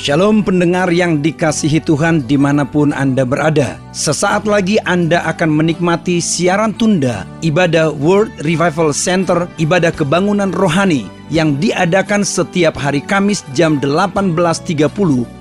Shalom pendengar yang dikasihi Tuhan dimanapun Anda berada. Sesaat lagi Anda akan menikmati siaran tunda ibadah World Revival Center, ibadah kebangunan rohani yang diadakan setiap hari Kamis jam 18.30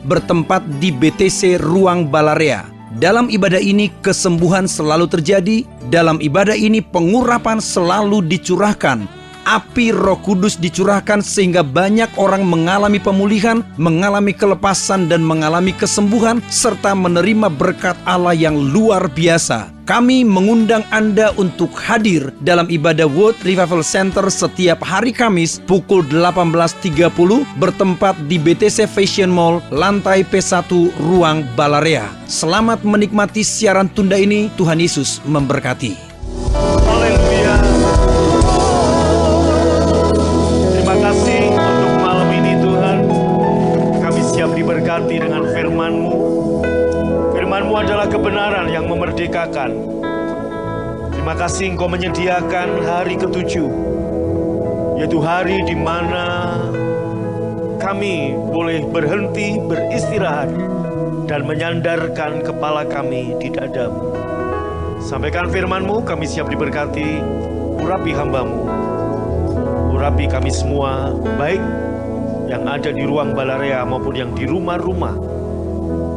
bertempat di BTC Ruang Balarea. Dalam ibadah ini kesembuhan selalu terjadi, dalam ibadah ini pengurapan selalu dicurahkan. Api Roh Kudus dicurahkan sehingga banyak orang mengalami pemulihan, mengalami kelepasan dan mengalami kesembuhan serta menerima berkat Allah yang luar biasa. Kami mengundang Anda untuk hadir dalam ibadah World Revival Center setiap hari Kamis pukul 18.30 bertempat di BTC Fashion Mall, lantai P1 Ruang Balarea. Selamat menikmati siaran tunda ini. Tuhan Yesus memberkati. Haleluya. Terima kasih untuk malam ini Tuhan. Kami siap diberkati dengan firman-Mu. Firman-Mu adalah kebenaran yang memerdekakan. Terima kasih Engkau menyediakan hari ke-7, yaitu hari di mana kami boleh berhenti, beristirahat, dan menyandarkan kepala kami di dada-Mu. Sampaikan firman-Mu, kami siap diberkati. Urapi hamba-Mu, urapi kami semua, baik yang ada di ruang Balarea maupun yang di rumah-rumah.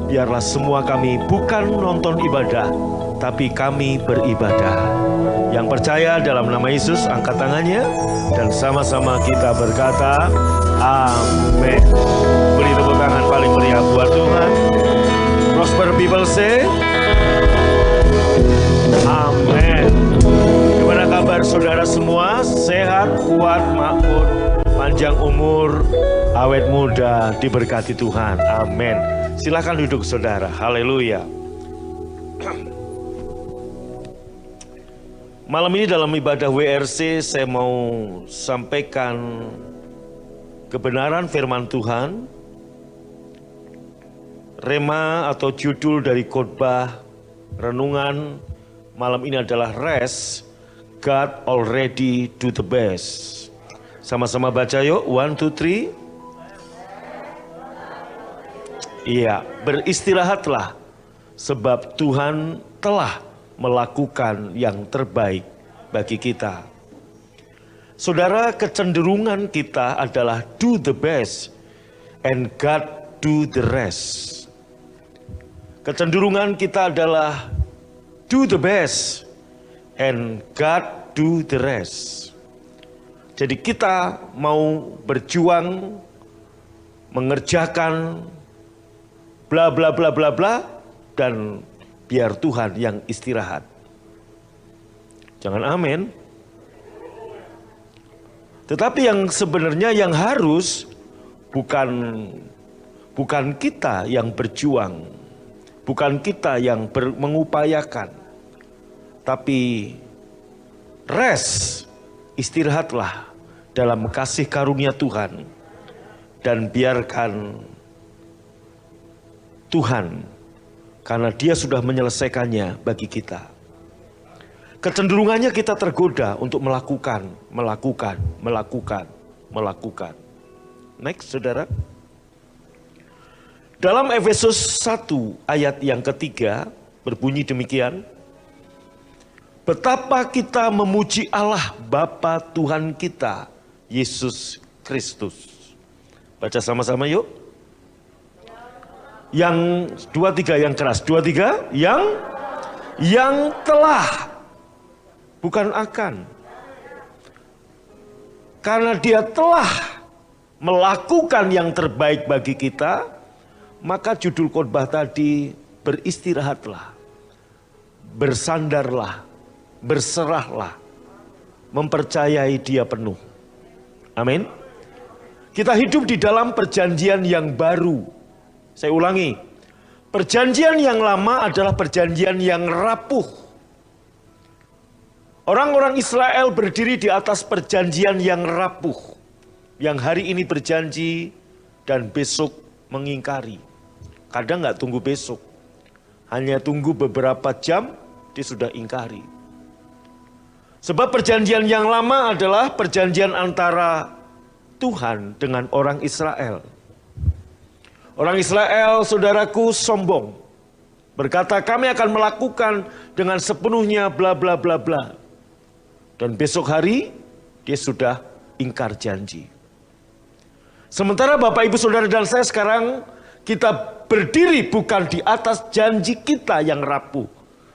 Biarlah semua kami bukan nonton ibadah, tapi kami beribadah. Yang percaya dalam nama Yesus, angkat tangannya dan sama-sama kita berkata, amin. Beri tepuk tangan paling meriah buat Tuhan. Prosper people say, amin. Gimana kabar saudara semua? Sehat, kuat, makmur, panjang umur, awet muda, diberkati Tuhan. Amin. Silakan duduk saudara. Haleluya. Malam ini dalam ibadah WRC saya mau sampaikan kebenaran firman Tuhan. Rema atau judul dari khotbah renungan malam ini adalah Rest, God Already Do the Best. Sama-sama baca yuk, 1, 2, 3. Iya, beristirahatlah sebab Tuhan telah melakukan yang terbaik bagi kita. Saudara, kecenderungan kita adalah do the best and God do the rest. Kecenderungan kita adalah do the best and God do the rest. Jadi kita mau berjuang, mengerjakan bla bla bla bla bla, dan biar Tuhan yang istirahat. Jangan amin. Tetapi yang sebenarnya yang harus bukan kita yang berjuang, bukan kita yang mengupayakan, tapi rest, istirahatlah dalam kasih karunia Tuhan dan biarkan Tuhan, karena Dia sudah menyelesaikannya bagi kita. Kecenderungannya kita tergoda untuk melakukan. Next, saudara. Dalam Efesus 1 ayat yang ketiga berbunyi demikian. Betapa kita memuji Allah Bapa Tuhan kita, Yesus Kristus. Baca sama-sama yuk. Yang 2-3 yang keras. 2-3 yang telah, bukan akan. Karena Dia telah melakukan yang terbaik bagi kita, maka judul khotbah tadi beristirahatlah, bersandarlah, berserahlah, mempercayai Dia penuh. Amin. Kita hidup di dalam perjanjian yang baru. Saya ulangi, perjanjian yang lama adalah perjanjian yang rapuh. Orang-orang Israel berdiri di atas perjanjian yang rapuh, yang hari ini berjanji dan besok mengingkari. Kadang nggak tunggu besok, hanya tunggu beberapa jam, dia sudah ingkari. Sebab perjanjian yang lama adalah perjanjian antara Tuhan dengan orang Israel. Orang Israel, saudaraku, sombong. Berkata, kami akan melakukan dengan sepenuhnya bla bla bla bla. Dan besok hari, dia sudah ingkar janji. Sementara Bapak, Ibu, Saudara, dan saya sekarang, kita berdiri bukan di atas janji kita yang rapuh.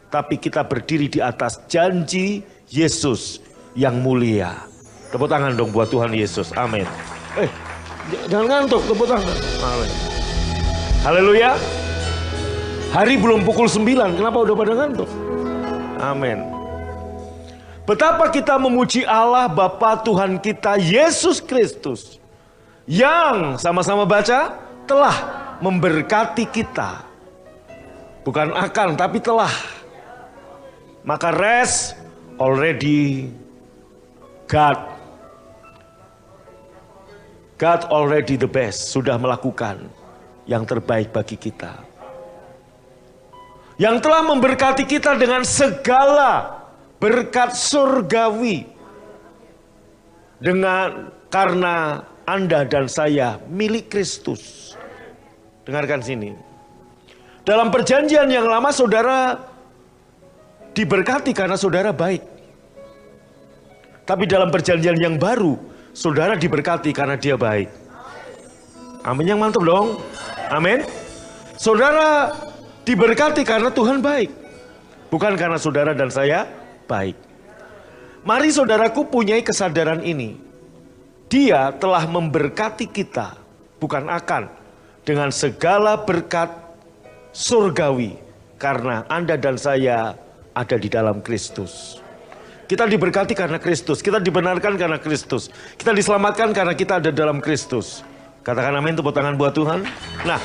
Tapi kita berdiri di atas janji Yesus yang mulia. Tepuk tangan dong buat Tuhan Yesus. Amin. Jangan ngantuk, tepuk tangan. Amin. Haleluya. Hari belum pukul 9, kenapa udah pada ngantuk? Amin. Betapa kita memuji Allah Bapa Tuhan kita Yesus Kristus. Yang sama-sama baca, telah memberkati kita. Bukan akan, tapi telah. Maka rest already God already the best. Sudah melakukan yang terbaik bagi kita. Yang telah memberkati kita dengan segala berkat surgawi. Karena Anda dan saya milik Kristus. Dengarkan sini. Dalam perjanjian yang lama saudara diberkati karena saudara baik. Tapi dalam perjanjian yang baru, saudara diberkati karena dia baik. Amin yang mantap dong. Amin. Saudara diberkati karena Tuhan baik. Bukan karena saudara dan saya baik. Mari saudaraku punyai kesadaran ini. Dia telah memberkati kita, bukan akan, dengan segala berkat surgawi. Karena Anda dan saya ada di dalam Kristus. Kita diberkati karena Kristus. Kita dibenarkan karena Kristus. Kita diselamatkan karena kita ada dalam Kristus. Katakan amin, tepuk tangan buat Tuhan. Nah,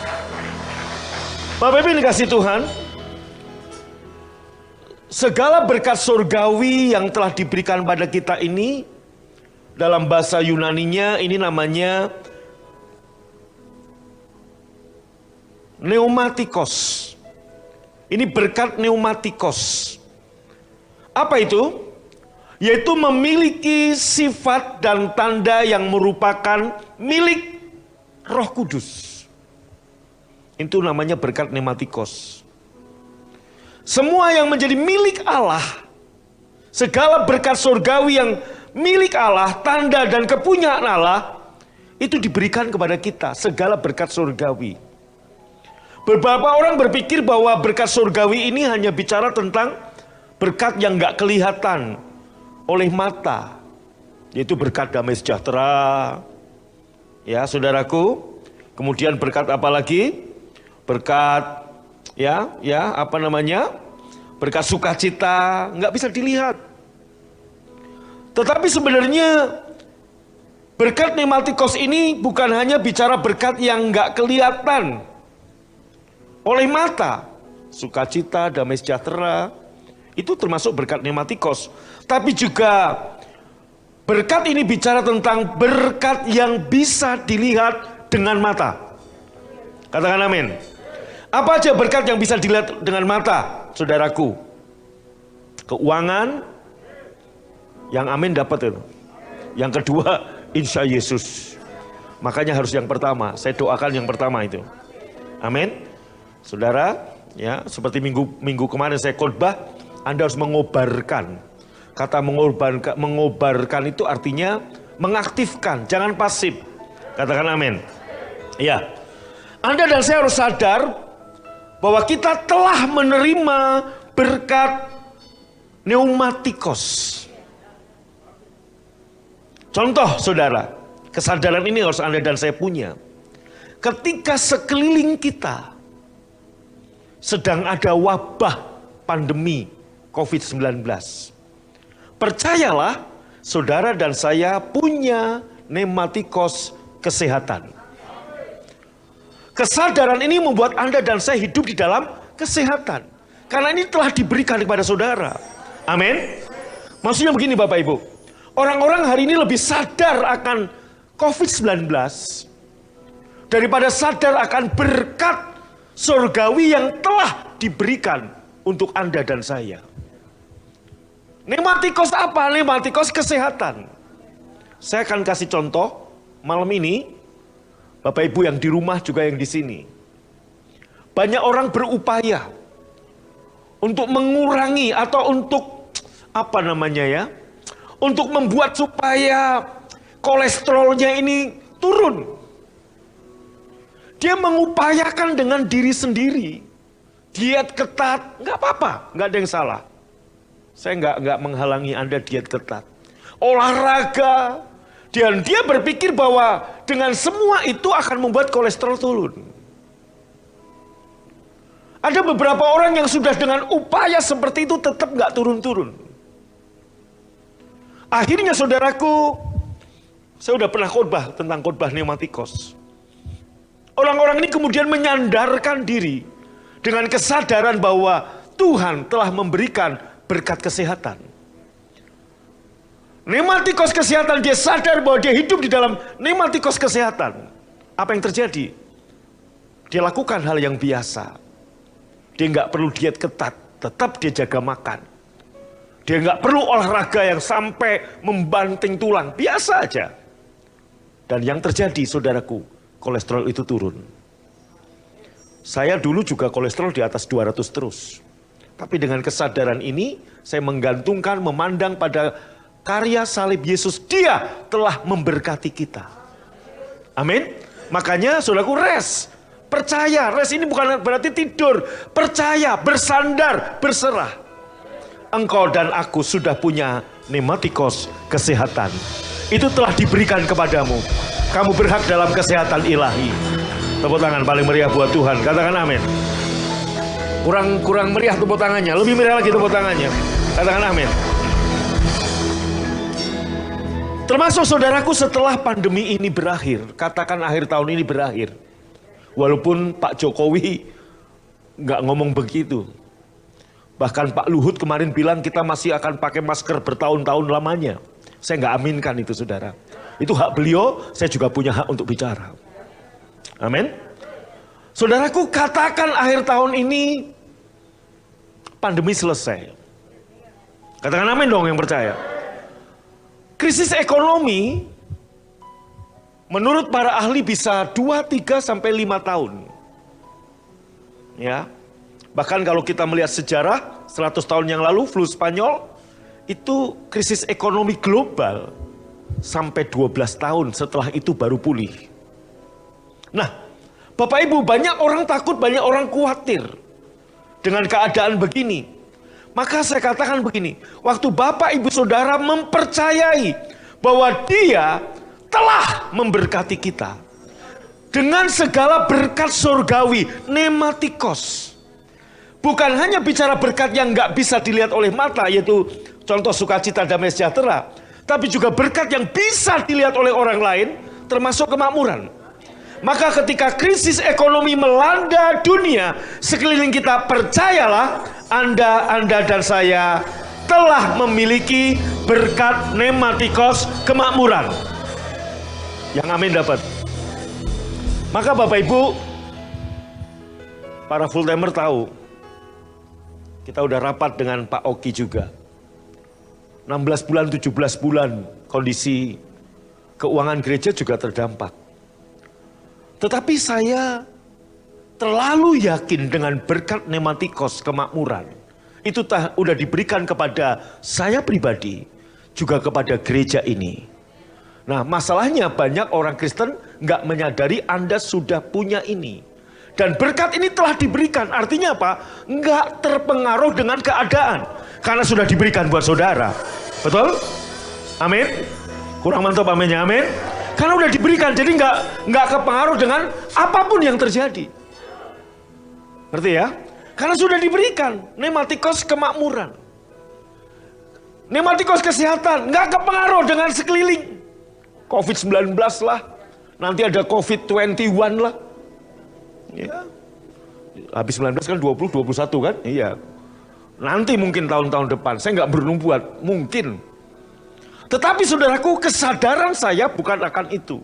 Bapak Ibu dikasih Tuhan, segala berkat surgawi yang telah diberikan pada kita ini, dalam bahasa Yunaninya ini namanya pneumatikos. Ini berkat pneumatikos. Apa itu? Yaitu memiliki sifat dan tanda yang merupakan milik Roh Kudus. Itu namanya berkat pneumatikos. Semua yang menjadi milik Allah, segala berkat surgawi yang milik Allah, tanda dan kepunyaan Allah, itu diberikan kepada kita, segala berkat surgawi. Beberapa orang berpikir bahwa berkat surgawi ini hanya bicara tentang berkat yang gak kelihatan oleh mata, yaitu berkat damai sejahtera, ya saudaraku. Kemudian berkat apa lagi? Berkat berkat sukacita, nggak bisa dilihat. Tetapi sebenarnya berkat pneumatikos ini bukan hanya bicara berkat yang nggak kelihatan oleh mata. Sukacita, damai sejahtera, itu termasuk berkat pneumatikos. Tapi juga berkat ini bicara tentang berkat yang bisa dilihat dengan mata. Katakan amin. Apa aja berkat yang bisa dilihat dengan mata, saudaraku? Keuangan, yang amin dapat itu. Yang kedua, insya Yesus. Makanya harus yang pertama. Saya doakan yang pertama itu. Amin. Saudara, ya seperti minggu kemarin saya khotbah, Anda harus mengobarkan. Kata mengobarkan itu artinya mengaktifkan, jangan pasif. Katakan amin. Ya. Anda dan saya harus sadar bahwa kita telah menerima berkat pneumatikos. Contoh saudara, kesadaran ini harus Anda dan saya punya. Ketika sekeliling kita sedang ada wabah pandemi COVID-19, percayalah saudara dan saya punya pneumatikos kesehatan. Kesadaran ini membuat Anda dan saya hidup di dalam kesehatan. Karena ini telah diberikan kepada saudara. Amin. Maksudnya begini Bapak Ibu. Orang-orang hari ini lebih sadar akan COVID-19 daripada sadar akan berkat surgawi yang telah diberikan untuk Anda dan saya. Pneumatikos apa? Pneumatikos kesehatan. Saya akan kasih contoh malam ini. Bapak Ibu yang di rumah juga yang di sini. Banyak orang berupaya untuk mengurangi atau untuk untuk membuat supaya kolesterolnya ini turun. Dia mengupayakan dengan diri sendiri. Diet ketat, nggak apa-apa, nggak ada yang salah. Saya nggak menghalangi Anda diet ketat. Olahraga, dan dia berpikir bahwa dengan semua itu akan membuat kolesterol turun. Ada beberapa orang yang sudah dengan upaya seperti itu tetap nggak turun-turun. Akhirnya saudaraku, saya udah pernah khotbah tentang khotbah pneumatikos. Orang-orang ini kemudian menyandarkan diri dengan kesadaran bahwa Tuhan telah memberikan berkat kesehatan. Pneumatikos kesehatan, dia sadar bahwa dia hidup di dalam pneumatikos kesehatan. Apa yang terjadi? Dia lakukan hal yang biasa. Dia nggak perlu diet ketat, tetap dia jaga makan. Dia nggak perlu olahraga yang sampai membanting tulang, biasa aja. Dan yang terjadi, saudaraku, kolesterol itu turun. Saya dulu juga kolesterol di atas 200 terus. Tapi dengan kesadaran ini, saya menggantungkan, memandang pada karya salib Yesus. Dia telah memberkati kita. Amin. Makanya saudaraku, rest. Percaya, rest ini bukan berarti tidur. Percaya, bersandar, berserah. Engkau dan aku sudah punya pneumatikos kesehatan. Itu telah diberikan kepadamu. Kamu berhak dalam kesehatan ilahi. Tepuk tangan paling meriah buat Tuhan. Katakan amin. Kurang meriah tepuk tangannya. Lebih meriah lagi tepuk tangannya. Katakan amin. Termasuk saudaraku, setelah pandemi ini berakhir, katakan akhir tahun ini berakhir. Walaupun Pak Jokowi nggak ngomong begitu. Bahkan Pak Luhut kemarin bilang kita masih akan pakai masker bertahun-tahun lamanya. Saya nggak aminkan itu, saudara. Itu hak beliau, saya juga punya hak untuk bicara. Amin. Saudaraku, katakan akhir tahun ini pandemi selesai. Katakan amin dong yang percaya. Krisis ekonomi menurut para ahli bisa 2, 3, sampai 5 tahun. Ya. Bahkan kalau kita melihat sejarah 100 tahun yang lalu flu Spanyol itu krisis ekonomi global sampai 12 tahun setelah itu baru pulih. Nah, Bapak Ibu, banyak orang takut, banyak orang khawatir dengan keadaan begini. Maka saya katakan begini, waktu Bapak Ibu Saudara mempercayai bahwa Dia telah memberkati kita dengan segala berkat surgawi, pneumatikos. Bukan hanya bicara berkat yang nggak bisa dilihat oleh mata, yaitu contoh sukacita, damai sejahtera, tapi juga berkat yang bisa dilihat oleh orang lain, termasuk kemakmuran. Maka ketika krisis ekonomi melanda dunia sekeliling kita, percayalah Anda dan saya telah memiliki berkat pneumatikos kemakmuran. Yang amin dapat. Maka Bapak Ibu, para full timer tahu, kita udah rapat dengan Pak Oki juga. 16 bulan, 17 bulan kondisi keuangan gereja juga terdampak. Tetapi saya terlalu yakin dengan berkat pneumatikos kemakmuran. Itu udah diberikan kepada saya pribadi, juga kepada gereja ini. Nah, masalahnya banyak orang Kristen nggak menyadari Anda sudah punya ini. Dan berkat ini telah diberikan, artinya apa? Nggak terpengaruh dengan keadaan. Karena sudah diberikan buat saudara. Betul? Amin? Kurang mantap aminnya, amin? Karena udah diberikan, jadi nggak kepengaruh dengan apapun yang terjadi. Ngerti ya? Karena sudah diberikan, pneumatikos kemakmuran. Pneumatikos kesehatan, nggak kepengaruh dengan sekeliling. COVID-19 lah, nanti ada COVID-21 lah. Ya. Habis 19 kan 20, 21 kan? Iya. Nanti mungkin tahun-tahun depan, saya nggak bernubuat, mungkin. Tetapi saudaraku, kesadaran saya bukan akan itu.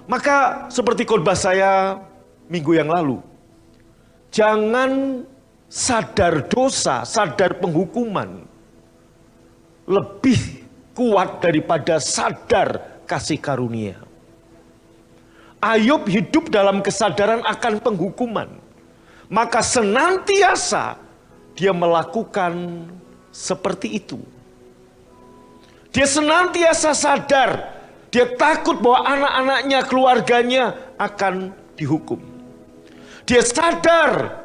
Maka seperti khotbah saya minggu yang lalu, jangan sadar dosa, sadar penghukuman lebih kuat daripada sadar kasih karunia. Ayub hidup dalam kesadaran akan penghukuman. Maka senantiasa dia melakukan seperti itu. Dia senantiasa sadar, dia takut bahwa anak-anaknya, keluarganya akan dihukum. Dia sadar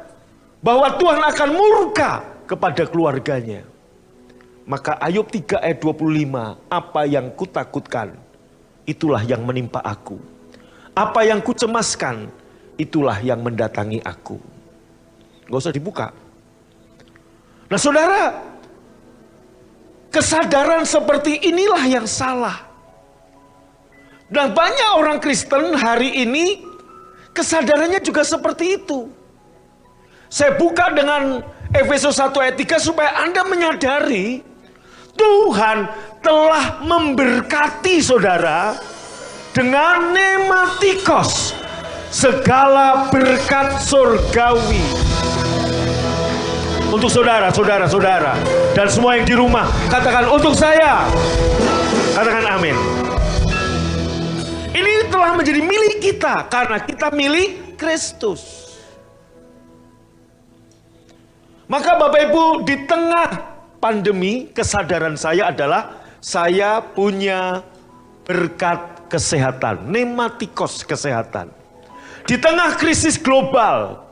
bahwa Tuhan akan murka kepada keluarganya. Maka Ayub 3 ayat 25, apa yang kutakutkan, itulah yang menimpa aku. Apa yang kucemaskan, itulah yang mendatangi aku. Gak usah dibuka. Nah saudara, kesadaran seperti inilah yang salah. Dan banyak orang Kristen hari ini kesadarannya juga seperti itu. Saya buka dengan Efesus 1 ayat 3 supaya Anda menyadari Tuhan telah memberkati saudara dengan nematikos, segala berkat surgawi. Untuk saudara, dan semua yang di rumah, katakan untuk saya. Katakan amin. Ini telah menjadi milik kita karena kita milik Kristus. Maka Bapak Ibu, di tengah pandemi, kesadaran saya adalah saya punya berkat kesehatan, nematikos kesehatan. Di tengah krisis global,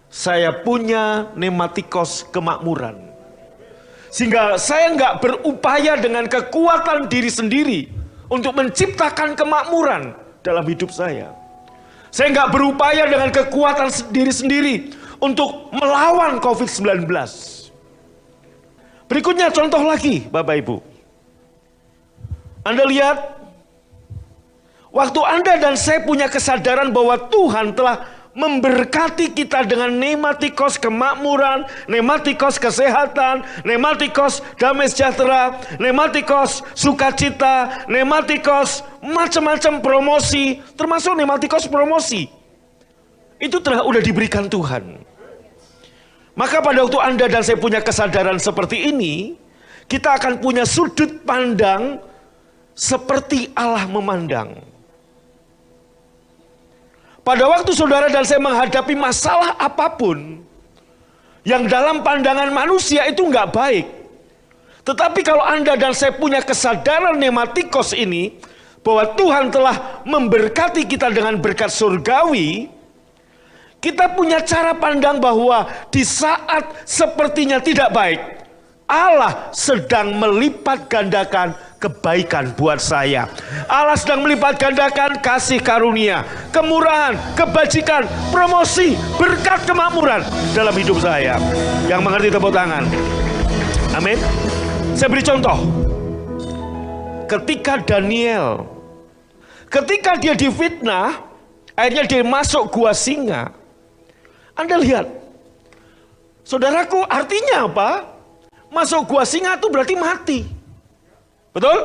saya punya nematikos kemakmuran. Sehingga saya nggak berupaya dengan kekuatan diri sendiri untuk menciptakan kemakmuran dalam hidup saya. Saya nggak berupaya dengan kekuatan diri sendiri untuk melawan COVID-19. Berikutnya contoh lagi Bapak Ibu. Anda lihat, waktu Anda dan saya punya kesadaran bahwa Tuhan telah memberkati kita dengan nematikos kemakmuran, nematikos kesehatan, nematikos damai sejahtera, nematikos sukacita, nematikos macam-macam promosi, termasuk nematikos promosi. Itu udah diberikan Tuhan. Maka pada waktu Anda dan saya punya kesadaran seperti ini, kita akan punya sudut pandang seperti Allah memandang. Pada waktu saudara dan saya menghadapi masalah apapun yang dalam pandangan manusia itu nggak baik. Tetapi kalau Anda dan saya punya kesadaran nematikos ini, bahwa Tuhan telah memberkati kita dengan berkat surgawi, kita punya cara pandang bahwa di saat sepertinya tidak baik, Allah sedang melipat gandakan kebaikan buat saya. Allah sedang melipat gandakan kasih karunia, kemurahan, kebajikan, promosi, berkat kemakmuran dalam hidup saya. Yang mengerti tepuk tangan. Amin. Saya beri contoh. Ketika Daniel, ketika dia difitnah, akhirnya dia masuk gua singa. Anda lihat, saudaraku, artinya apa? Masuk gua singa itu berarti mati. Betul?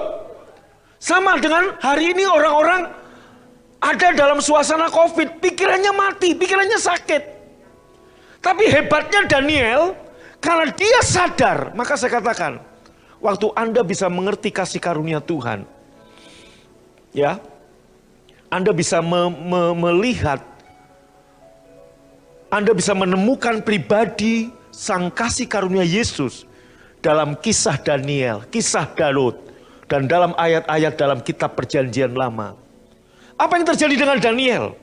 Sama dengan hari ini orang-orang ada dalam suasana COVID, pikirannya mati, pikirannya sakit. Tapi hebatnya Daniel, karena dia sadar, maka saya katakan, waktu Anda bisa mengerti kasih karunia Tuhan, ya, Anda bisa melihat, Anda bisa menemukan pribadi sang kasih karunia Yesus dalam kisah Daniel, kisah Daud, dan dalam ayat-ayat dalam kitab perjanjian lama. Apa yang terjadi dengan Daniel?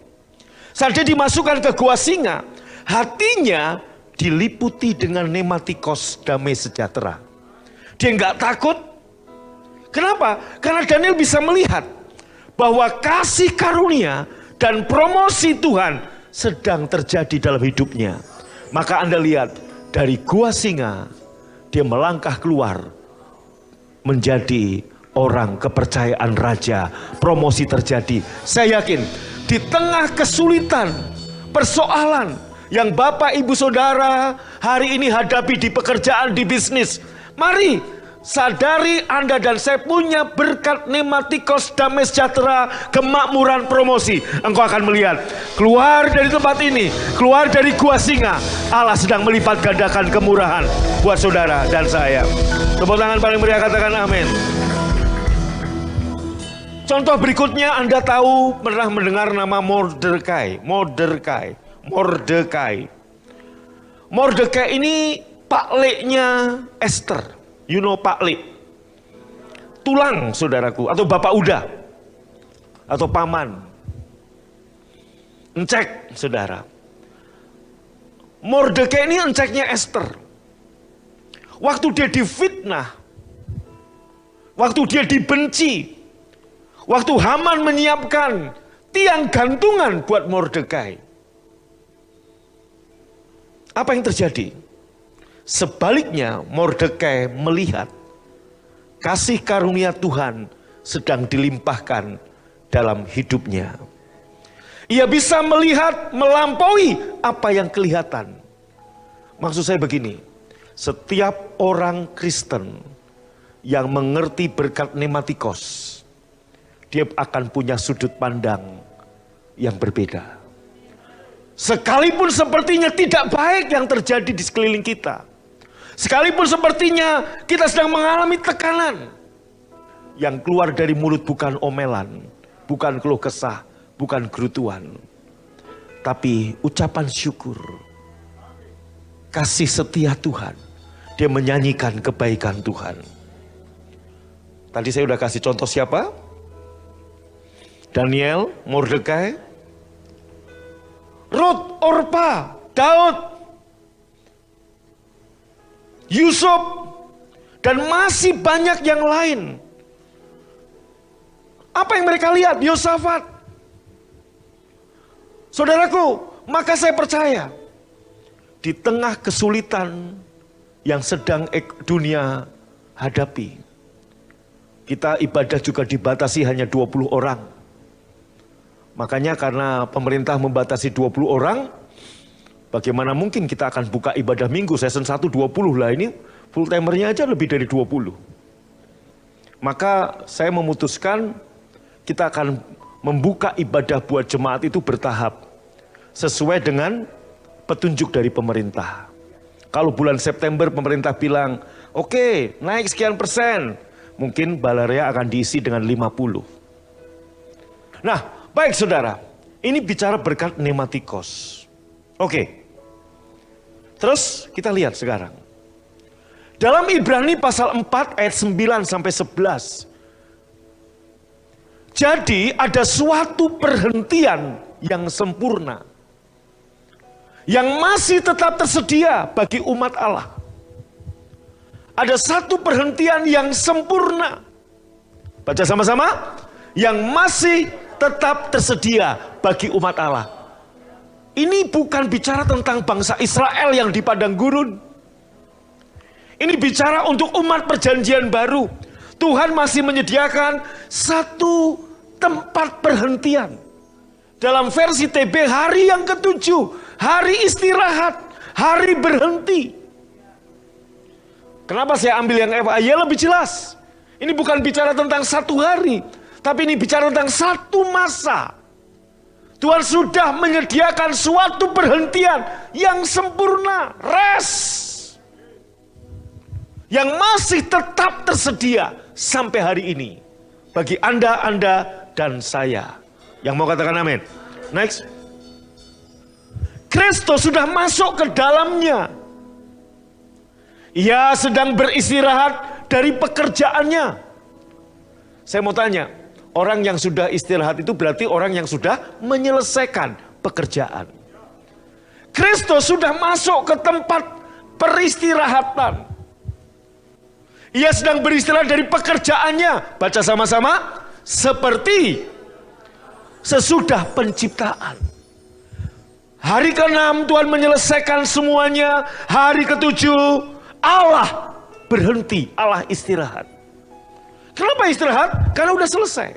Saat dia dimasukkan ke gua singa, hatinya diliputi dengan nematikos damai sejahtera. Dia nggak takut. Kenapa? Karena Daniel bisa melihat bahwa kasih karunia dan promosi Tuhan sedang terjadi dalam hidupnya. Maka Anda lihat, dari gua singa dia melangkah keluar menjadi orang kepercayaan raja. Promosi terjadi. Saya yakin di tengah kesulitan, persoalan yang Bapak Ibu Saudara hari ini hadapi di pekerjaan, di bisnis, mari sadari Anda dan saya punya berkat nematikos damai sejahtera, kemakmuran, promosi. Engkau akan melihat keluar dari tempat ini, keluar dari gua singa, Allah sedang melipat gandakan kemurahan buat saudara dan saya. Tepuk tangan paling meriah, katakan amin. Contoh berikutnya, Anda tahu pernah mendengar nama Mordekai. Mordekai ini pakleknya Esther. You know paklek. Tulang, saudaraku, atau bapak uda, atau paman. Encek, saudara. Mordekai ini enceknya Esther. Waktu dia difitnah, waktu dia dibenci, waktu Haman menyiapkan tiang gantungan buat Mordekai, apa yang terjadi? Sebaliknya, Mordekai melihat kasih karunia Tuhan sedang dilimpahkan dalam hidupnya. Ia bisa melihat melampaui apa yang kelihatan. Maksud saya begini, setiap orang Kristen yang mengerti berkat nematikos, dia akan punya sudut pandang yang berbeda. Sekalipun sepertinya tidak baik yang terjadi di sekeliling kita, sekalipun sepertinya kita sedang mengalami tekanan, yang keluar dari mulut bukan omelan, bukan keluh kesah, bukan gerutuan, tapi ucapan syukur, kasih setia Tuhan. Dia menyanyikan kebaikan Tuhan. Tadi saya sudah kasih contoh siapa? Daniel, Mordekai, Rut, Orpa, Daud, Yusuf, dan masih banyak yang lain. Apa yang mereka lihat? Yosafat. Saudaraku, maka saya percaya di tengah kesulitan yang sedang dunia hadapi, kita ibadah juga dibatasi hanya 20 orang. Makanya karena pemerintah membatasi 20 orang, bagaimana mungkin kita akan buka ibadah minggu season 1 20 lah, ini full timernya aja lebih dari 20. Maka saya memutuskan kita akan membuka ibadah buat jemaat itu bertahap, sesuai dengan petunjuk dari pemerintah. Kalau bulan September pemerintah bilang, oke, naik sekian persen, mungkin Balarea akan diisi dengan 50. Nah, baik saudara, ini bicara berkat nematikos. Oke, terus kita lihat sekarang. Dalam Ibrani pasal 4 ayat 9 sampai 11. Jadi ada suatu perhentian yang sempurna, yang masih tetap tersedia bagi umat Allah. Ada satu perhentian yang sempurna. Baca sama-sama. Yang masih tetap tersedia bagi umat Allah. Ini bukan bicara tentang bangsa Israel yang di padang gurun. Ini bicara untuk umat perjanjian baru. Tuhan masih menyediakan satu tempat perhentian. Dalam versi TB, hari yang ke-7, hari istirahat, hari berhenti. Kenapa saya ambil yang FAY? Lebih jelas. Ini bukan bicara tentang satu hari, tapi ini bicara tentang satu masa. Tuhan sudah menyediakan suatu perhentian yang sempurna, rest, yang masih tetap tersedia sampai hari ini bagi Anda dan saya. Yang mau katakan amin. Next. Kristus sudah masuk ke dalamnya. Ia sedang beristirahat dari pekerjaannya. Saya mau tanya, orang yang sudah istirahat itu berarti orang yang sudah menyelesaikan pekerjaan. Kristus sudah masuk ke tempat peristirahatan. Ia sedang beristirahat dari pekerjaannya. Baca sama-sama. Seperti sesudah penciptaan. Hari ke-6 Tuhan menyelesaikan semuanya. Hari ke-7 Allah berhenti, Allah istirahat. Kenapa istirahat? Karena udah selesai.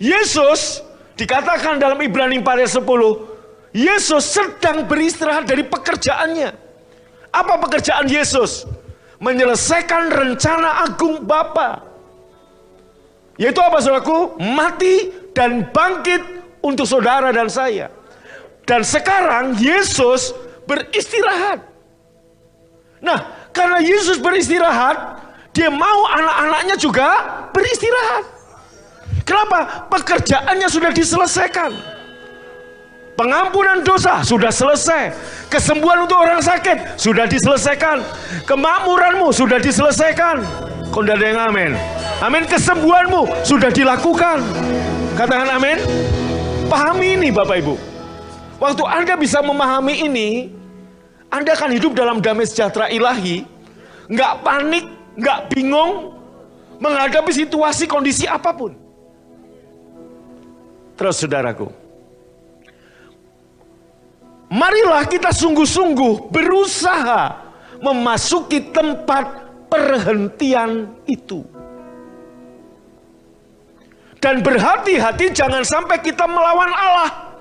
Yesus dikatakan dalam Ibrani 4 ayat 10, Yesus sedang beristirahat dari pekerjaannya. Apa pekerjaan Yesus? Menyelesaikan rencana agung Bapa. Yaitu apa saudaraku? Mati dan bangkit untuk saudara dan saya. Dan sekarang Yesus beristirahat. Nah, karena Yesus beristirahat, dia mau anak-anaknya juga beristirahat. Kenapa? Pekerjaannya sudah diselesaikan. Pengampunan dosa sudah selesai. Kesembuhan untuk orang sakit sudah diselesaikan. Kemakmuranmu sudah diselesaikan. Kok tidak ada yang amin? Amin. Kesembuhanmu sudah dilakukan. Katakan amin. Pahami ini Bapak Ibu. Waktu Anda bisa memahami ini, Anda akan hidup dalam damai sejahtera ilahi. Nggak panik, nggak bingung menghadapi situasi kondisi apapun. Terus saudaraku, marilah kita sungguh-sungguh berusaha memasuki tempat perhentian itu. Dan berhati-hati jangan sampai kita melawan Allah.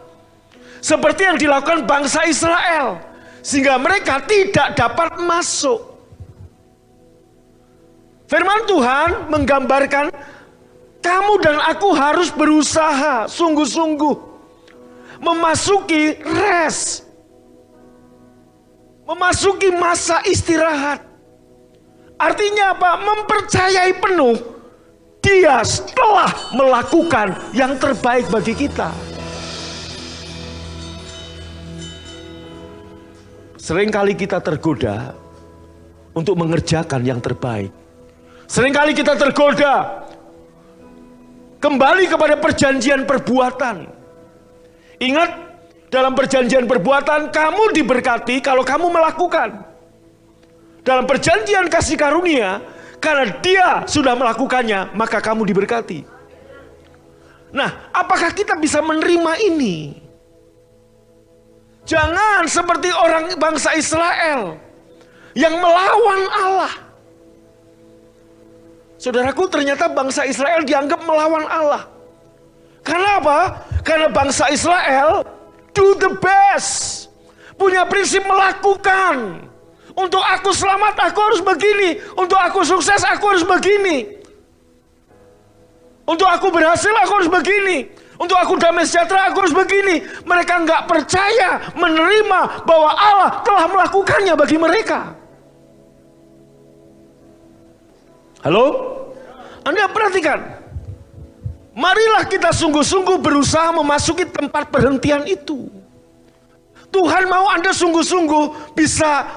Seperti yang dilakukan bangsa Israel. Sehingga mereka tidak dapat masuk. Firman Tuhan menggambarkan kamu dan aku harus berusaha sungguh-sungguh memasuki rest. Memasuki masa istirahat. Artinya apa? Mempercayai penuh Dia telah melakukan yang terbaik bagi kita. Seringkali kita tergoda untuk mengerjakan yang terbaik. Seringkali kita tergoda kembali kepada perjanjian perbuatan. Ingat, dalam perjanjian perbuatan kamu diberkati kalau kamu melakukan. Dalam perjanjian kasih karunia, karena Dia sudah melakukannya, maka kamu diberkati. Nah, apakah kita bisa menerima ini? Jangan seperti orang bangsa Israel yang melawan Allah. Saudaraku, ternyata bangsa Israel dianggap melawan Allah. Karena apa? Karena bangsa Israel do the best. Punya prinsip melakukan. Untuk aku selamat, aku harus begini. Untuk aku sukses, aku harus begini. Untuk aku berhasil, aku harus begini. Untuk aku damai sejahtera, aku harus begini. Mereka nggak percaya, menerima bahwa Allah telah melakukannya bagi mereka. Halo? Anda perhatikan. Marilah kita sungguh-sungguh berusaha memasuki tempat perhentian itu. Tuhan mau Anda sungguh-sungguh bisa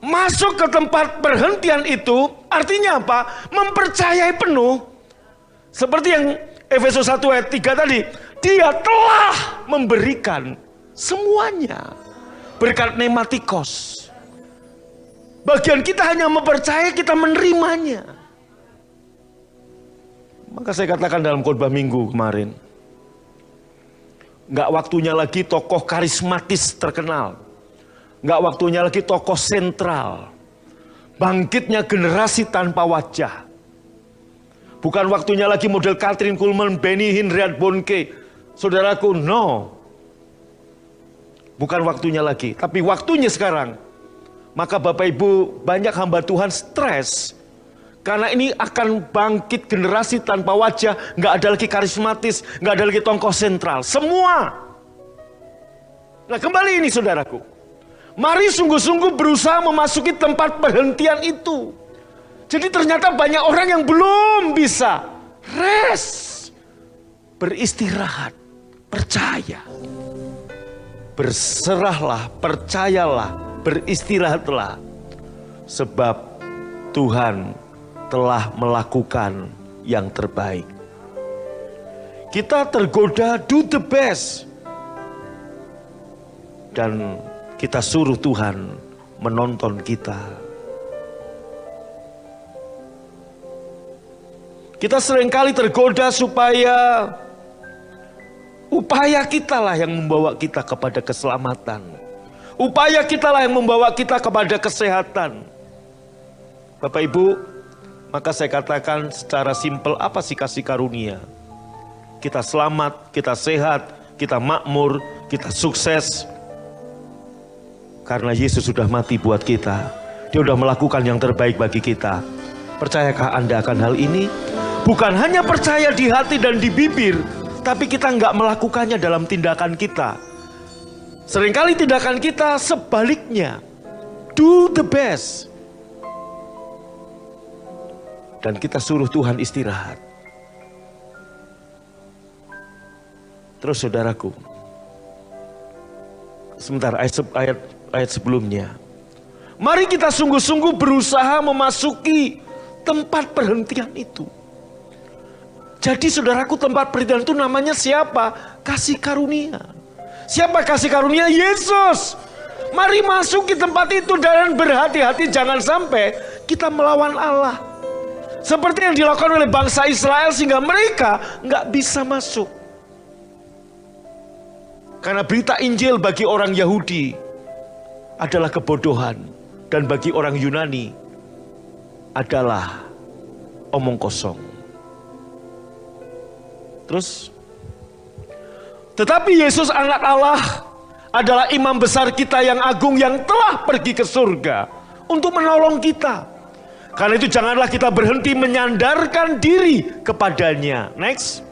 masuk ke tempat perhentian itu. Artinya apa? Mempercayai penuh. Seperti yang Efesus 1 ayat 3 tadi. Dia telah memberikan semuanya. Berkat nematikos. Bagian kita hanya mempercayai, kita menerimanya. Maka saya katakan dalam khotbah minggu kemarin. Gak waktunya lagi tokoh karismatis terkenal. Gak waktunya lagi tokoh sentral. Bangkitnya generasi tanpa wajah. Bukan waktunya lagi model Kathryn Kuhlman, Benny Hinn, Reinhard Bonnke. Saudaraku, no. Bukan waktunya lagi. Tapi waktunya sekarang. Maka Bapak Ibu, banyak hamba Tuhan stres. Karena ini akan bangkit generasi tanpa wajah. Gak ada lagi karismatis. Gak ada lagi tokoh sentral. Semua. Nah kembali ini saudaraku. Mari sungguh-sungguh berusaha memasuki tempat perhentian itu. Jadi ternyata banyak orang yang belum bisa rest, beristirahat, percaya. Berserahlah, percayalah, beristirahatlah. Sebab Tuhan telah melakukan yang terbaik. Kita tergoda do the best. Dan kita suruh Tuhan menonton kita. Kita seringkali tergoda supaya upaya kita lah yang membawa kita kepada keselamatan. Upaya kita lah yang membawa kita kepada kesehatan. Bapak Ibu, maka saya katakan secara simpel, apa sih kasih karunia? Kita selamat, kita sehat, kita makmur, kita sukses. Karena Yesus sudah mati buat kita. Dia sudah melakukan yang terbaik bagi kita. Percayakah Anda akan hal ini? Bukan hanya percaya di hati dan di bibir, tapi kita nggak melakukannya dalam tindakan kita. Seringkali tindakan kita sebaliknya. Do the best. Dan kita suruh Tuhan istirahat. Terus saudaraku, sebentar ayat sebelumnya. Mari kita sungguh-sungguh berusaha memasuki tempat perhentian itu. Jadi saudaraku, tempat perhentian itu namanya siapa? Kasih karunia. Siapa kasih karunia? Yesus. Mari masuk ke tempat itu dan berhati-hati jangan sampai kita melawan Allah. Seperti yang dilakukan oleh bangsa Israel sehingga mereka nggak bisa masuk. Karena berita Injil bagi orang Yahudi adalah kebodohan. Dan bagi orang Yunani adalah omong kosong. Terus, tetapi Yesus anak Allah adalah imam besar kita yang agung yang telah pergi ke surga untuk menolong kita. Karena itu janganlah kita berhenti menyandarkan diri kepadanya. Next.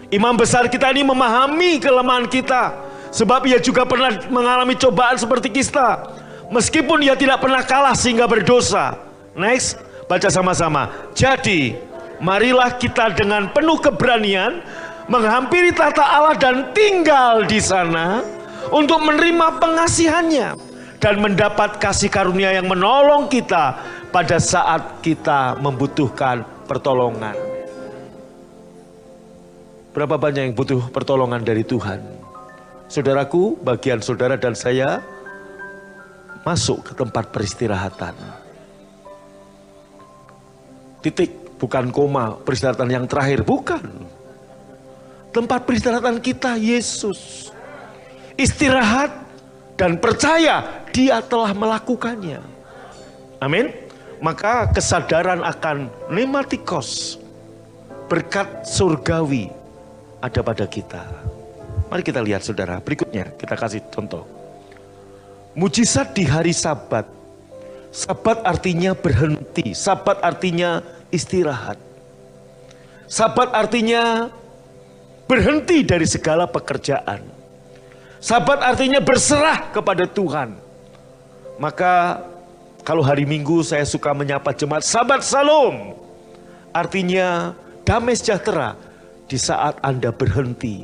Imam besar kita ini memahami kelemahan kita. Sebab ia juga pernah mengalami cobaan seperti kita. Meskipun ia tidak pernah kalah sehingga berdosa. Next. Baca sama-sama. Jadi, marilah kita dengan penuh keberanian menghampiri tahta Allah dan tinggal di sana untuk menerima pengasihannya dan mendapat kasih karunia yang menolong kita pada saat kita membutuhkan pertolongan. Berapa banyak yang butuh pertolongan dari Tuhan? Saudaraku, bagian saudara dan saya masuk ke tempat peristirahatan. Titik, bukan koma, peristirahatan yang terakhir, bukan. Tempat peristirahatan kita Yesus. Istirahat dan percaya Dia telah melakukannya. Amin. Maka kesadaran akan pneumatikos, berkat surgawi ada pada kita. Mari kita lihat saudara, berikutnya kita kasih contoh. Mujizat di hari Sabat. Sabat artinya berhenti, Sabat artinya istirahat. Sabat artinya berhenti dari segala pekerjaan. Sabat artinya berserah kepada Tuhan. Maka kalau hari Minggu saya suka menyapa jemaat Sabat Salam. Artinya damai sejahtera di saat Anda berhenti.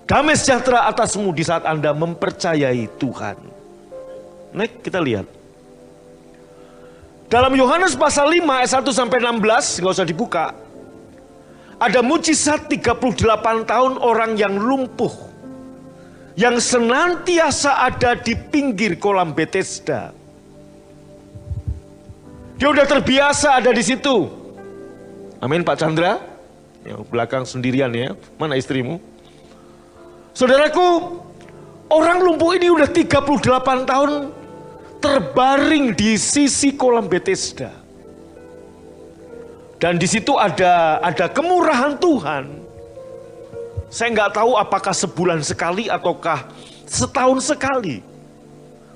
Damai sejahtera atasmu di saat Anda mempercayai Tuhan. Next, kita lihat. Dalam Yohanes pasal 5 ayat 1 sampai 16, nggak usah dibuka. Ada mujizat 38 tahun orang yang lumpuh. Yang senantiasa ada di pinggir kolam Bethesda. Dia udah terbiasa ada di situ. Amin Pak Chandra. Yang belakang sendirian ya. Mana istrimu? Saudaraku, orang lumpuh ini udah 38 tahun terbaring di sisi kolam Bethesda. Dan di situ ada kemurahan Tuhan. Saya nggak tahu apakah sebulan sekali ataukah setahun sekali.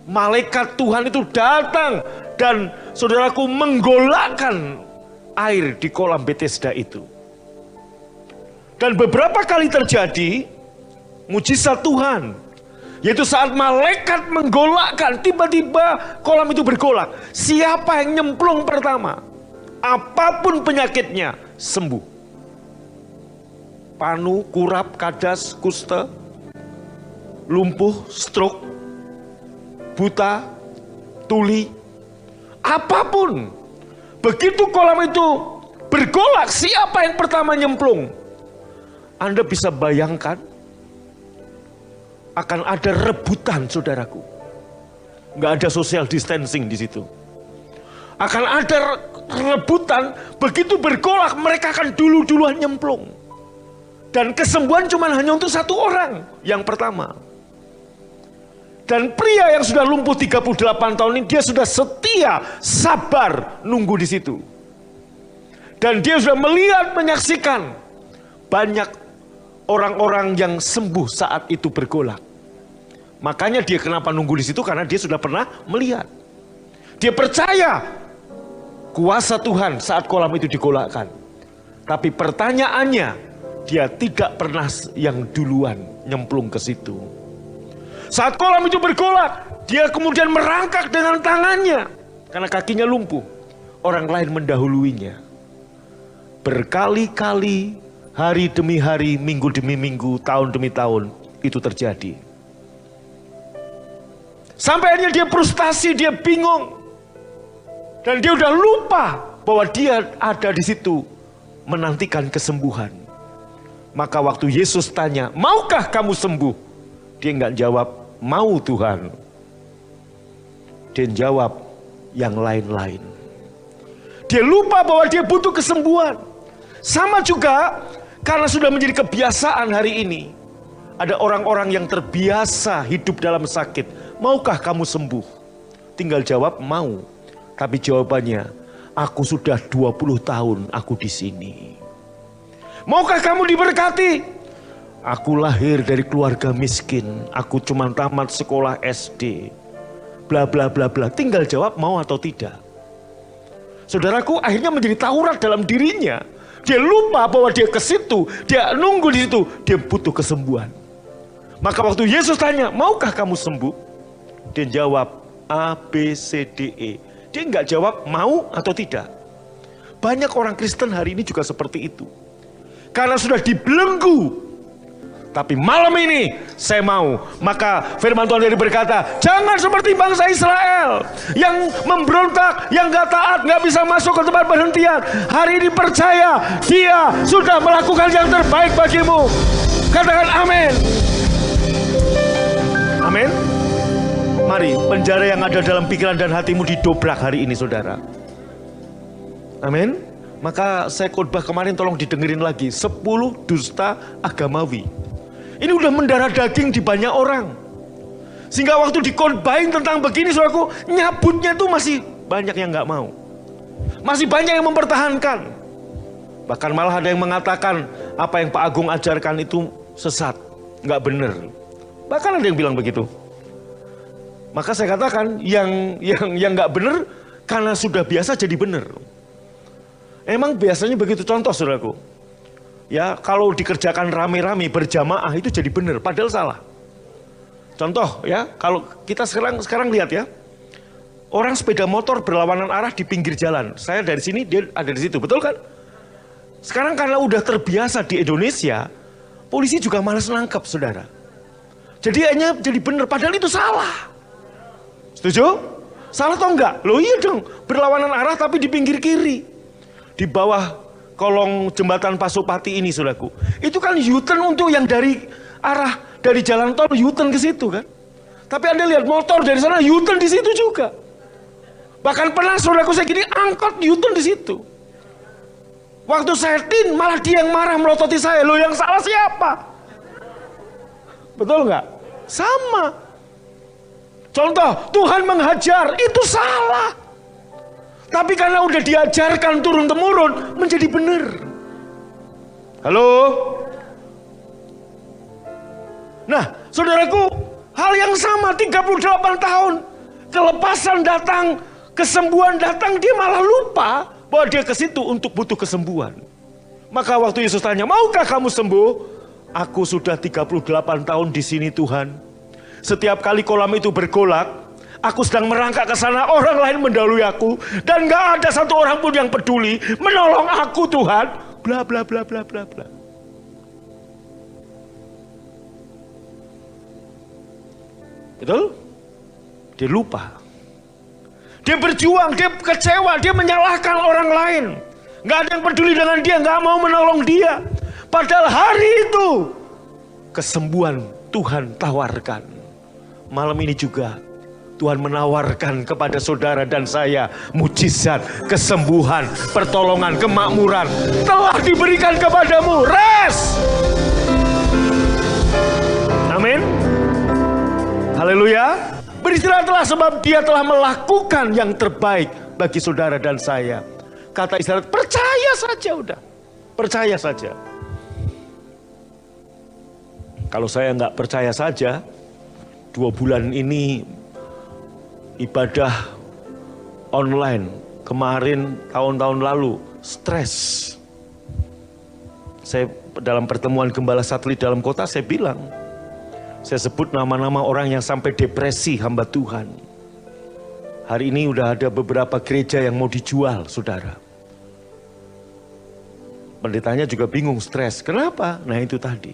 Malaikat Tuhan itu datang dan saudaraku menggolakkan air di kolam Bethesda itu. Dan beberapa kali terjadi mujizat Tuhan, yaitu saat malaikat menggolakkan, tiba-tiba kolam itu bergolak. Siapa yang nyemplung pertama, apapun penyakitnya, sembuh. Panu, kurap, kadas, kusta, lumpuh, stroke, buta, tuli, apapun. Begitu kolam itu bergolak, siapa yang pertama nyemplung? Anda bisa bayangkan, akan ada rebutan saudaraku. Nggak ada social distancing di situ. Akan ada rebutan, begitu bergolak mereka akan duluan nyemplung. Dan kesembuhan cuma hanya untuk satu orang, yang pertama. Dan pria yang sudah lumpuh 38 tahun ini, dia sudah setia, sabar nunggu di situ. Dan dia sudah melihat, menyaksikan banyak orang-orang yang sembuh saat itu bergolak. Makanya dia kenapa nunggu di situ, karena dia sudah pernah melihat. Dia percaya kuasa Tuhan saat kolam itu digolakkan. Tapi pertanyaannya, dia tidak pernah yang duluan nyemplung ke situ. Saat kolam itu bergolak, dia kemudian merangkak dengan tangannya. Karena kakinya lumpuh, orang lain mendahuluinya. Berkali-kali Hari demi hari, minggu demi minggu, tahun demi tahun, itu terjadi. Sampai akhirnya dia frustasi, dia bingung. Dan dia udah lupa bahwa dia ada di situ menantikan kesembuhan. Maka waktu Yesus tanya, maukah kamu sembuh? Dia nggak jawab, mau Tuhan. Dia jawab yang lain-lain. Dia lupa bahwa dia butuh kesembuhan. Sama juga karena sudah menjadi kebiasaan hari ini. Ada orang-orang yang terbiasa hidup dalam sakit. Maukah kamu sembuh? Tinggal jawab mau. Tapi jawabannya, aku sudah 20 tahun aku di sini. Maukah kamu diberkati? Aku lahir dari keluarga miskin. Aku cuma tamat sekolah SD. Bla bla bla bla. Tinggal jawab mau atau tidak. Saudaraku, akhirnya menjadi taurat dalam dirinya. Dia lupa bahwa dia ke situ, dia nunggu di situ, dia butuh kesembuhan. Maka waktu Yesus tanya, maukah kamu sembuh? Dia jawab A, B, C, D, E. Dia nggak jawab mau atau tidak. Banyak orang Kristen hari ini juga seperti itu. Karena sudah dibelenggu. Tapi malam ini saya mau. Maka firman Tuhan dari berkata, jangan seperti bangsa Israel yang memberontak, yang gak taat, gak bisa masuk ke tempat perhentian. Hari ini percaya dia sudah melakukan yang terbaik bagimu. Katakan amin. Amin. Mari penjara yang ada dalam pikiran dan hatimu didobrak hari ini, saudara. Amin. Maka saya khotbah kemarin, tolong didengerin lagi. 10 dusta agamawi. Ini udah mendarah daging di banyak orang. Sehingga waktu dikhotbahin tentang begini, saudaraku, nyabutnya tuh masih banyak yang gak mau. Masih banyak yang mempertahankan. Bahkan malah ada yang mengatakan apa yang Pak Agung ajarkan itu sesat, gak benar. Bahkan ada yang bilang begitu. Maka saya katakan yang gak benar karena sudah biasa jadi benar. Emang biasanya begitu, contoh saudaraku. Ya, kalau dikerjakan rame-rame berjamaah itu jadi benar, padahal salah. Contoh ya, kalau kita sekarang lihat ya, orang sepeda motor berlawanan arah di pinggir jalan. Saya dari sini, dia ada di situ, betul kan? Sekarang karena udah terbiasa di Indonesia, polisi juga malas nangkap, saudara. Jadi hanya jadi benar, padahal itu salah. Setuju? Salah atau enggak? Loh iya dong, berlawanan arah tapi di pinggir kiri, di bawah kolong jembatan Pasopati ini, saudaraku. Itu kan U-turn untuk yang dari arah dari jalan tol, U-turn ke situ kan. Tapi Anda lihat motor dari sana U-turn di situ juga. Bahkan pernah saudaraku saya gini, angkot U-turn di situ. Waktu saya tin, malah dia yang marah melototi saya. Loh yang salah siapa? Betul nggak? Sama. Contoh, Tuhan menghajar, itu salah. Tapi karena udah diajarkan turun-temurun, menjadi benar. Halo? Nah, saudaraku, hal yang sama 38 tahun. Kelepasan datang, kesembuhan datang, dia malah lupa bahwa dia ke situ untuk butuh kesembuhan. Maka waktu Yesus tanya, maukah kamu sembuh? Aku sudah 38 tahun di sini, Tuhan. Setiap kali kolam itu bergolak, aku sedang merangkak ke sana, orang lain mendahului aku. Dan gak ada satu orang pun yang peduli menolong aku, Tuhan. Bla bla bla bla bla bla. Betul? Dia lupa. Dia berjuang, dia kecewa, dia menyalahkan orang lain. Gak ada yang peduli dengan dia, gak mau menolong dia. Padahal hari itu kesembuhan Tuhan tawarkan. Malam ini juga Tuhan menawarkan kepada saudara dan saya mujizat, kesembuhan, pertolongan, kemakmuran telah diberikan kepadamu. Rest. Amin. Haleluya. Beristirahatlah sebab dia telah melakukan yang terbaik bagi saudara dan saya. Kata istirahat, percaya saja udah. Percaya saja. Kalau saya nggak percaya saja, 2 bulan ini ibadah online, kemarin tahun-tahun lalu, stres. Saya dalam pertemuan Gembala Satelit dalam kota, saya bilang, saya sebut nama-nama orang yang sampai depresi, hamba Tuhan. Hari ini udah ada beberapa gereja yang mau dijual, saudara. Pendetanya juga bingung, stres. Kenapa? Nah itu tadi.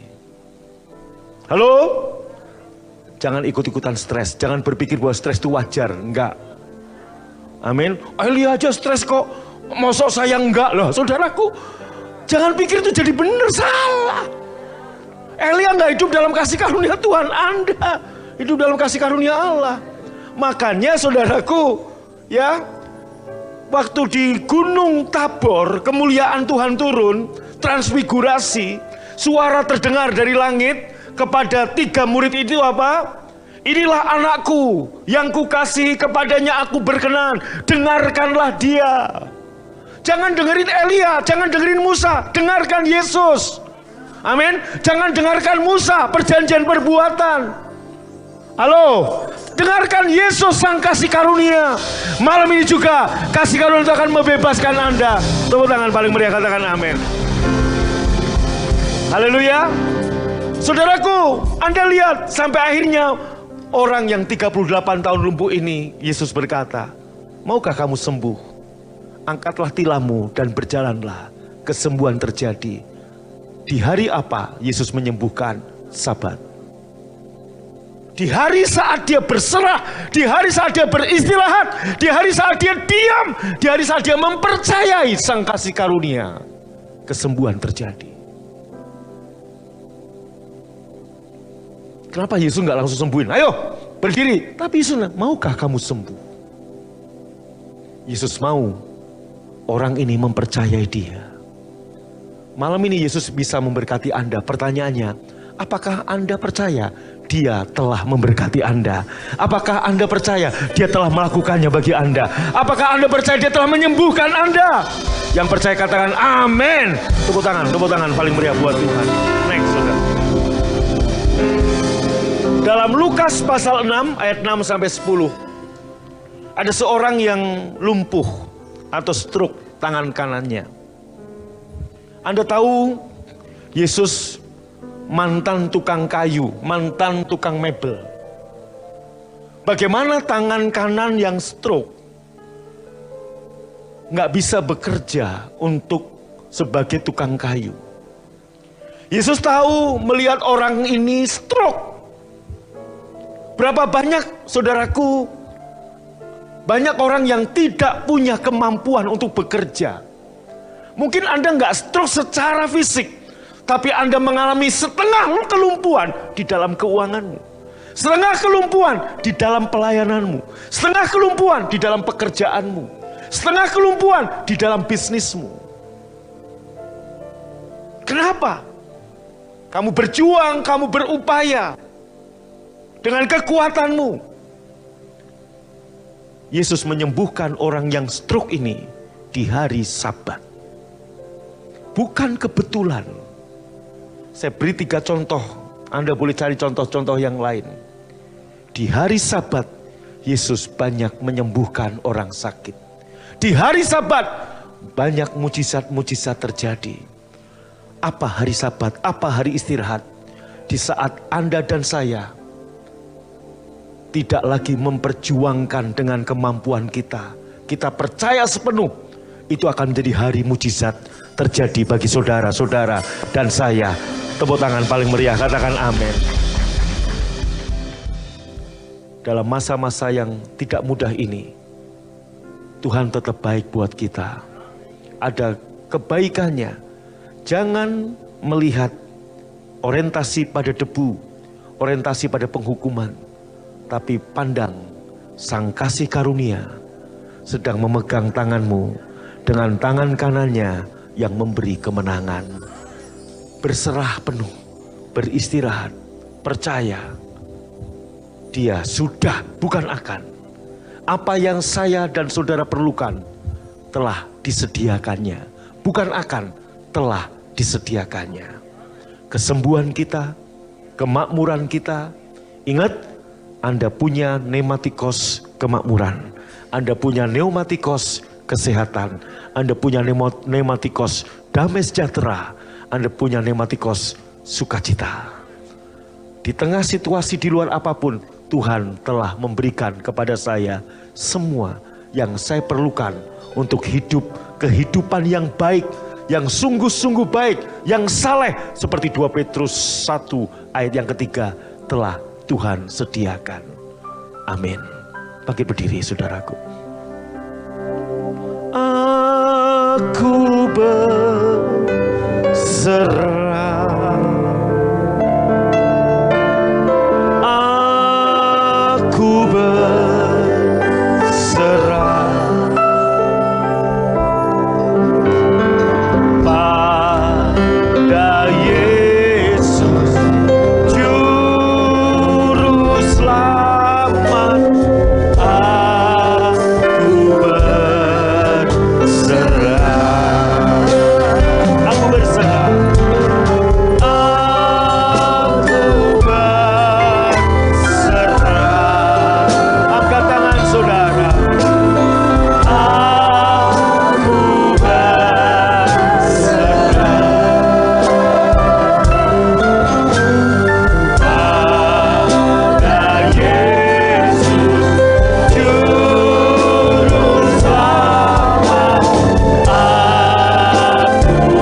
Halo? Jangan ikut-ikutan stres. Jangan berpikir bahwa stres itu wajar. Enggak. Amin. Elia aja stres kok. Masa saya enggak loh. Saudaraku, jangan pikir itu jadi benar. Salah. Elia enggak hidup dalam kasih karunia Tuhan. Anda hidup dalam kasih karunia Allah. Makanya saudaraku, ya, waktu di Gunung Tabor, kemuliaan Tuhan turun, transfigurasi, suara terdengar dari langit kepada 3 murid itu apa? Inilah anakku yang kukasihi, kepadanya aku berkenan, dengarkanlah dia. Jangan dengerin Elia, jangan dengerin Musa, dengarkan Yesus. Amin. Jangan dengarkan Musa, perjanjian perbuatan. Halo, dengarkan Yesus sang kasih karunia. Malam ini juga kasih karunia itu akan membebaskan Anda. Tepuk tangan paling meriah, katakan amin. Haleluya. Saudaraku, Anda lihat sampai akhirnya orang yang 38 tahun lumpuh ini, Yesus berkata, maukah kamu sembuh? Angkatlah tilammu dan berjalanlah. Kesembuhan terjadi. Di hari apa Yesus menyembuhkan? Sabat. Di hari saat dia berserah, di hari saat dia beristirahat, di hari saat dia diam, di hari saat dia mempercayai sang kasih karunia, kesembuhan terjadi. Kenapa Yesus nggak langsung sembuhin? Ayo berdiri. Tapi Yesus, maukah kamu sembuh? Yesus mau orang ini mempercayai dia. Malam ini Yesus bisa memberkati Anda. Pertanyaannya, apakah Anda percaya Dia telah memberkati Anda? Apakah Anda percaya Dia telah melakukannya bagi Anda? Apakah Anda percaya Dia telah menyembuhkan Anda? Yang percaya katakan amin. Tepuk tangan paling meriah buat Tuhan. Next, saudara. Dalam Lukas pasal 6 ayat 6 sampai 10, ada seorang yang lumpuh atau stroke tangan kanannya. Anda tahu Yesus mantan tukang kayu, mantan tukang mebel. Bagaimana tangan kanan yang stroke nggak bisa bekerja untuk sebagai tukang kayu. Yesus tahu melihat orang ini stroke. Berapa banyak saudaraku, banyak orang yang tidak punya kemampuan untuk bekerja. Mungkin Anda nggak stroke secara fisik, tapi Anda mengalami setengah kelumpuhan di dalam keuanganmu, setengah kelumpuhan di dalam pelayananmu, setengah kelumpuhan di dalam pekerjaanmu, setengah kelumpuhan di dalam bisnismu. Kenapa? Kamu berjuang, kamu berupaya dengan kekuatanmu. Yesus menyembuhkan orang yang stroke ini di hari Sabat. Bukan kebetulan. Saya beri 3 contoh. Anda boleh cari contoh-contoh yang lain. Di hari Sabat, Yesus banyak menyembuhkan orang sakit. Di hari Sabat, banyak mujizat-mujizat terjadi. Apa hari Sabat? Apa hari istirahat? Di saat Anda dan saya tidak lagi memperjuangkan dengan kemampuan kita. Kita percaya sepenuh, itu akan menjadi hari mujizat terjadi bagi saudara-saudara dan saya. Tepuk tangan paling meriah, katakan amin. Dalam masa-masa yang tidak mudah ini, Tuhan tetap baik buat kita. Ada kebaikannya. Jangan melihat orientasi pada debu, orientasi pada penghukuman, tapi pandang sang kasih karunia sedang memegang tanganmu dengan tangan kanannya yang memberi kemenangan. Berserah penuh, beristirahat, percaya. Dia sudah, bukan akan. Apa yang saya dan saudara perlukan telah disediakannya. Bukan akan, telah disediakannya. Kesembuhan kita, kemakmuran kita. Ingat, Anda punya pneumatikos kemakmuran. Anda punya pneumatikos kesehatan. Anda punya pneumatikos damai sejahtera. Anda punya pneumatikos sukacita. Di tengah situasi di luar apapun, Tuhan telah memberikan kepada saya semua yang saya perlukan untuk hidup kehidupan yang baik yang sungguh-sungguh baik, yang saleh seperti 2 Petrus 1 ayat yang ketiga telah Tuhan sediakan. Amin. Bangkit berdiri saudaraku. Aku berserah, aku berserah pada Yesus Juru Selamat. Aku berserah, aku berserah, aku berserah. Angkat tangan saudara. Aku berserah pada Yesus Juru Selamat. Aku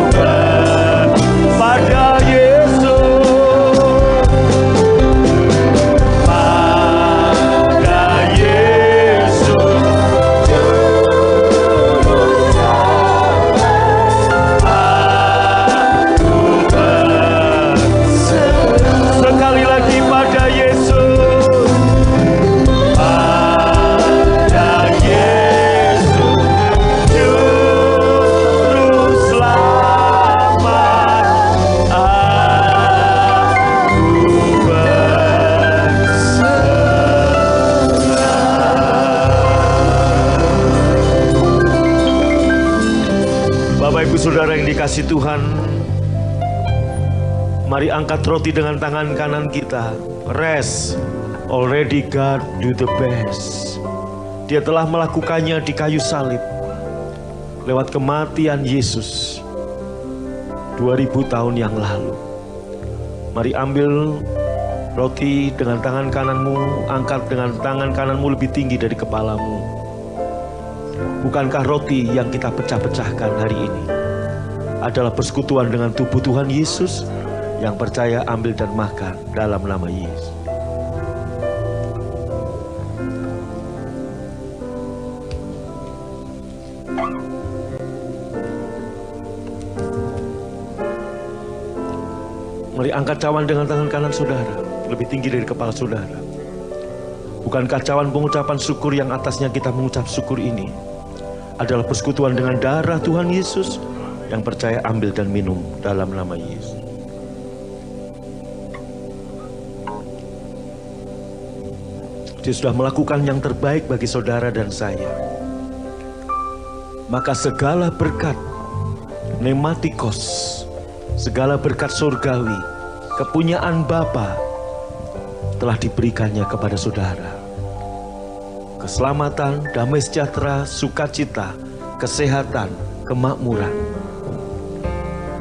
pada Yesus, pada Yesus Juru Selamat. Aku berserah. Sekali lagi pada Yesus, pada Yesus Juru Selamat. Aku berserah. Bapak Ibu Saudara yang dikasihi Tuhan, mari angkat roti dengan tangan kanan kita. Rest, already God do the best. Dia telah melakukannya di kayu salib lewat kematian Yesus 2000 tahun yang lalu. Mari ambil roti dengan tangan kananmu, angkat dengan tangan kananmu lebih tinggi dari kepalamu. Bukankah roti yang kita pecah-pecahkan hari ini adalah persekutuan dengan tubuh Tuhan Yesus? Yang percaya ambil dan makan dalam nama Yesus. Mari angkat cawan dengan tangan kanan saudara lebih tinggi dari kepala saudara. Bukankah cawan pengucapan syukur yang atasnya kita mengucap syukur ini adalah persekutuan dengan darah Tuhan Yesus? Yang percaya ambil dan minum dalam nama Yesus. Dia sudah melakukan yang terbaik bagi saudara dan saya. Maka segala berkat nematikos, segala berkat surgawi, kepunyaan Bapa telah diberikannya kepada saudara. Keselamatan, damai sejahtera, sukacita, kesehatan, kemakmuran.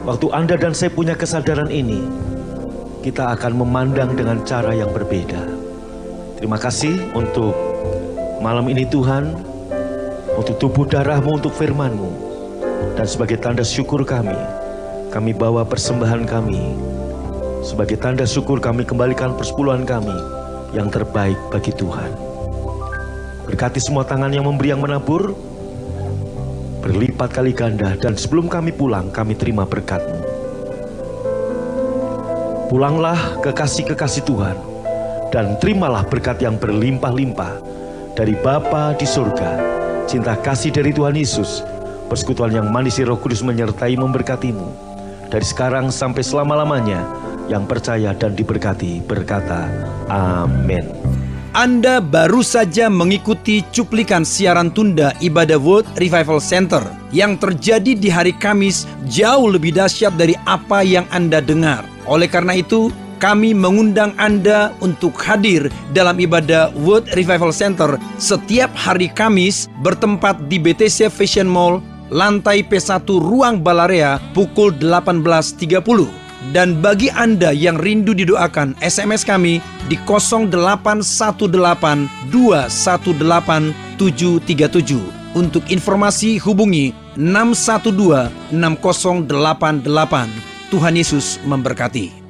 Waktu Anda dan saya punya kesadaran ini, kita akan memandang dengan cara yang berbeda. Terima kasih untuk malam ini Tuhan, untuk tubuh darah-Mu, untuk firman-Mu. Dan sebagai tanda syukur kami bawa persembahan kami. Sebagai tanda syukur kami kembalikan persepuluhan kami yang terbaik bagi Tuhan. Berkati semua tangan yang memberi, yang menabur, berlipat kali ganda. Dan sebelum kami pulang, kami terima berkat-Mu. Pulanglah kekasih-kekasih Tuhan, dan terimalah berkat yang berlimpah-limpah dari Bapa di surga, cinta kasih dari Tuhan Yesus, persekutuan yang manis Roh Kudus menyertai memberkatimu dari sekarang sampai selama-lamanya. Yang percaya dan diberkati berkata amin. Anda baru saja mengikuti cuplikan siaran tunda ibadah World Revival Center yang terjadi di hari Kamis, jauh lebih dahsyat dari apa yang Anda dengar. Oleh karena itu, kami mengundang Anda untuk hadir dalam ibadah World Revival Center setiap hari Kamis bertempat di BTC Fashion Mall, lantai P1 Ruang Balarea pukul 18.30. Dan bagi Anda yang rindu didoakan, SMS kami di 0818218737. Untuk informasi hubungi 612 6088. Tuhan Yesus memberkati.